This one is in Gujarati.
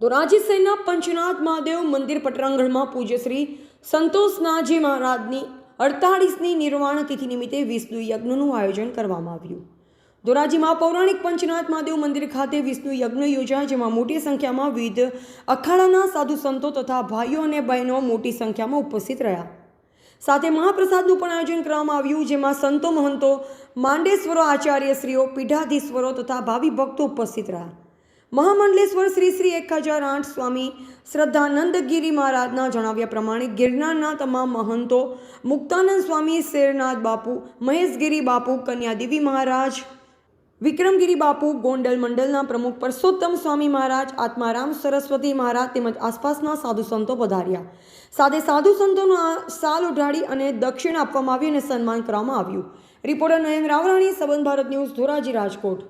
ધોરાજી શહેરના પંચનાથ મહાદેવ મંદિર પટરાંગણમાં પૂજ્ય શ્રી સંતોષનાજી મહારાજની 48મી નિર્વાણ તિથિ નિમિત્તે વિષ્ણુ યજ્ઞનું આયોજન કરવામાં આવ્યું। ધોરાજીમાં પૌરાણિક પંચનાથ મહાદેવ મંદિર ખાતે વિષ્ણુ યજ્ઞ યોજાયા, જેમાં મોટી સંખ્યામાં વિવિધ અખાડાના સાધુ સંતો તથા ભાઈઓ અને બહેનો મોટી સંખ્યામાં ઉપસ્થિત રહ્યા। સાથે મહાપ્રસાદનું પણ આયોજન કરવામાં આવ્યું, જેમાં સંતો, મહંતો, માંડેશ્વરો, આચાર્યશ્રીઓ, પીઠાધીશ્વરો તથા ભાવિ ભક્તો ઉપસ્થિત રહ્યા। મહામંડલેશ્વર શ્રી શ્રી 1008 સ્વામી શ્રદ્ધાનંદગીરી મહારાજના જણાવ્યા પ્રમાણે ગિરનારના તમામ મહંતો, મુક્તાનંદ સ્વામી, શેરનાથ બાપુ, મહેશગીરી બાપુ, કન્યાદેવી મહારાજ, વિક્રમગીરી બાપુ, ગોંડલ મંડળના પ્રમુખ પરસોત્તમ સ્વામી મહારાજ, આત્મારામ સરસ્વતી મહારાજ તેમજ આસપાસના સાધુ સંતો પધાર્યા। સાથે સાધુ સંતોનો શાલ ઉઢાડી અને દક્ષિણા આપવામાં આવી અને સન્માન કરવામાં આવ્યું। રિપોર્ટર નયન રાવરાણી, સંબંધ ભારત ન્યૂઝ, ધોરાજી, રાજકોટ।